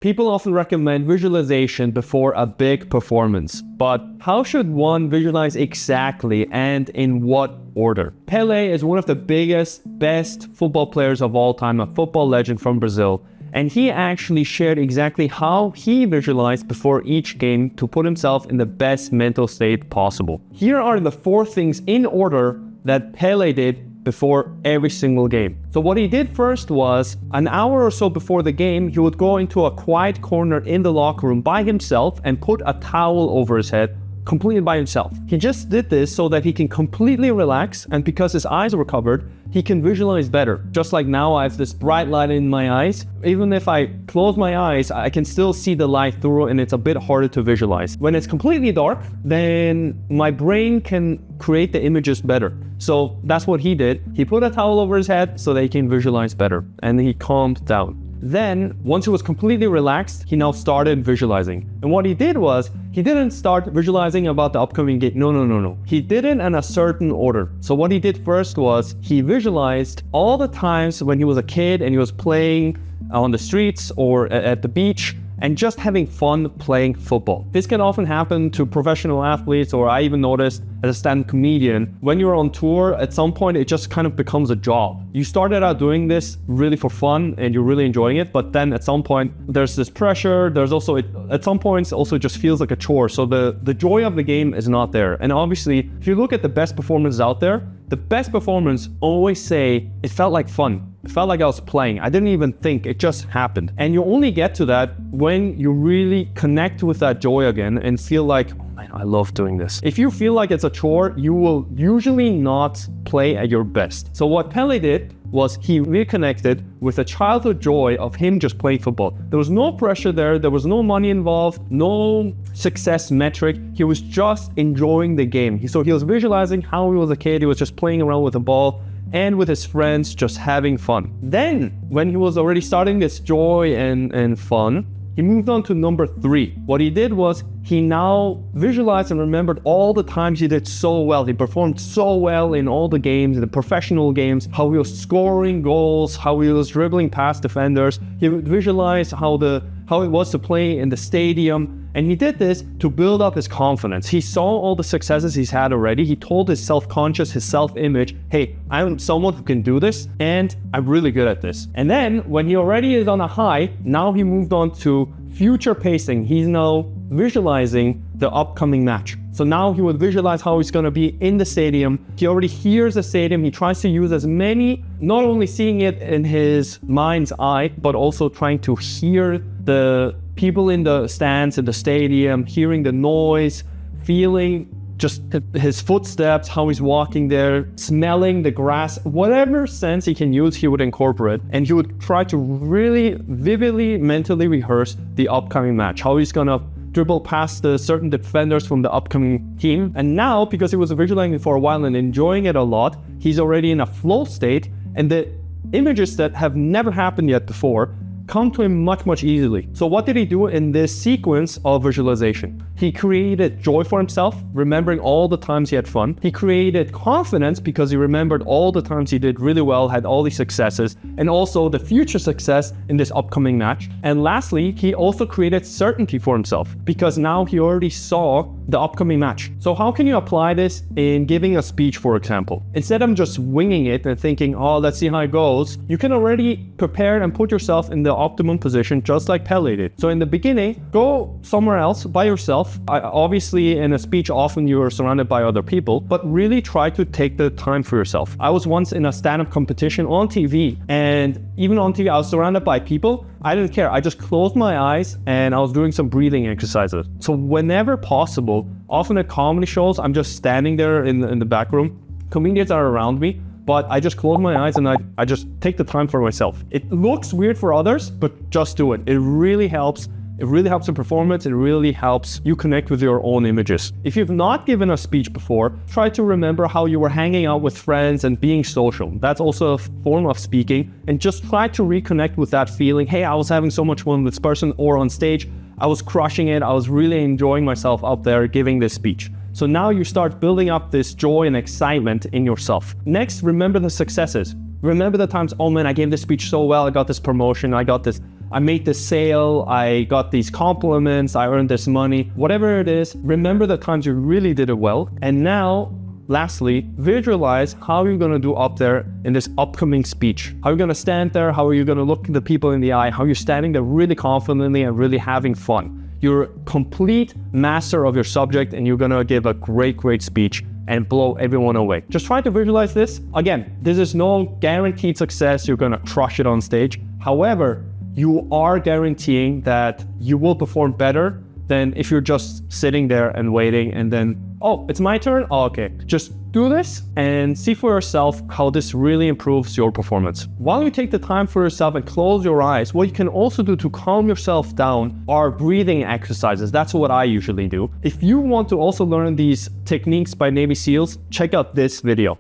People often recommend visualization before a big performance, but how should one visualize exactly and in what order? Pelé is one of the biggest, best football players of all time, a football legend from Brazil, and he actually shared exactly how he visualized before each game to put himself in the best mental state possible. Here are the 4 things in order that Pelé did before every single game. So what he did first was, an hour or so before the game, he would go into a quiet corner in the locker room by himself and put a towel over his head, completely by himself. He just did this so that he can completely relax, and because his eyes were covered, he can visualize better. Just like now I have this bright light in my eyes. Even if I close my eyes, I can still see the light through, and it's a bit harder to visualize. When it's completely dark, then my brain can create the images better. So that's what he did. He put a towel over his head so that he can visualize better, and he calmed down. Then, once he was completely relaxed, he now started visualizing. And what he did was, he didn't start visualizing about the upcoming game. No. He did it in a certain order. So what he did first was, he visualized all the times when he was a kid and he was playing on the streets or at the beach and just having fun playing football. This can often happen to professional athletes, or I even noticed as a stand-up comedian, when you're on tour, at some point it just kind of becomes a job. You started out doing this really for fun and you're really enjoying it, but then at some point there's this pressure, there's also, at some points also just feels like a chore. So the joy of the game is not there. And obviously, if you look at the best performances out there, the best performers always say, it felt like fun. It felt like I was playing. I didn't even think, it just happened. And you only get to that when you really connect with that joy again and feel like, oh man, I love doing this. If you feel like it's a chore, you will usually not play at your best. So what Pelé did was he reconnected with the childhood joy of him just playing football. There was no pressure there. There was no money involved, no success metric. He was just enjoying the game. So he was visualizing how he was a kid. He was just playing around with the ball and with his friends, just having fun. Then, when he was already starting this joy and fun, he moved on to number 3. What he did was, he now visualized and remembered all the times he did so well. He performed so well in all the games, in the professional games, how he was scoring goals, how he was dribbling past defenders. He would visualize how it was to play in the stadium. And he did this to build up his confidence. He saw all the successes he's had already. He told his self-conscious, his self-image, hey, I'm someone who can do this and I'm really good at this. And then when he already is on a high, now he moved on to future pacing. He's now visualizing the upcoming match. So now he would visualize how he's going to be in the stadium. He already hears the stadium. He tries to use as many, not only seeing it in his mind's eye, but also trying to hear the people in the stands in the stadium, hearing the noise, feeling just his footsteps, how he's walking there, smelling the grass, whatever sense he can use, he would incorporate. And he would try to really vividly, mentally rehearse the upcoming match, how he's gonna dribble past the certain defenders from the upcoming team. And now, because he was visualizing it for a while and enjoying it a lot, he's already in a flow state, and the images that have never happened yet before come to him much easily. So what did he do in this sequence of visualization? He created joy for himself, remembering all the times he had fun. He created confidence because he remembered all the times he did really well, had all these successes, and also the future success in this upcoming match. And lastly, he also created certainty for himself because now he already saw the upcoming match. So how can you apply this in giving a speech, for example? Instead of just winging it and thinking, oh, let's see how it goes, you can already prepare and put yourself in the optimum position, just like Pelé did. So in the beginning, go somewhere else by yourself. Obviously, in a speech, often you are surrounded by other people, but really try to take the time for yourself. I was once in a stand-up competition on TV, and even on TV, I was surrounded by people. I didn't care. I just closed my eyes and I was doing some breathing exercises. So whenever possible, often at comedy shows, I'm just standing there in the back room. Comedians are around me, but I just close my eyes and I just take the time for myself. It looks weird for others, but just do it. It really helps. It really helps in performance. It really helps you connect with your own images. If you've not given a speech before, try to remember how you were hanging out with friends and being social. That's also a form of speaking. And just try to reconnect with that feeling. Hey, I was having so much fun with this person, or on stage, I was crushing it. I was really enjoying myself up there giving this speech. So now you start building up this joy and excitement in yourself. Next, remember the successes. Remember the times, oh man, I gave this speech so well. I got this promotion. I got this I made this sale, I got these compliments, I earned this money, whatever it is, remember the times you really did it well. And now, lastly, visualize how you're gonna do up there in this upcoming speech. How you're gonna stand there, how are you gonna look the people in the eye, how you're standing there really confidently and really having fun. You're a complete master of your subject and you're gonna give a great speech and blow everyone away. Just try to visualize this. Again, this is no guaranteed success, you're gonna crush it on stage. However, you are guaranteeing that you will perform better than if you're just sitting there and waiting and then, oh, it's my turn? Oh, okay. Just do this and see for yourself how this really improves your performance. While you take the time for yourself and close your eyes, what you can also do to calm yourself down are breathing exercises. That's what I usually do. If you want to also learn these techniques by Navy SEALs, check out this video.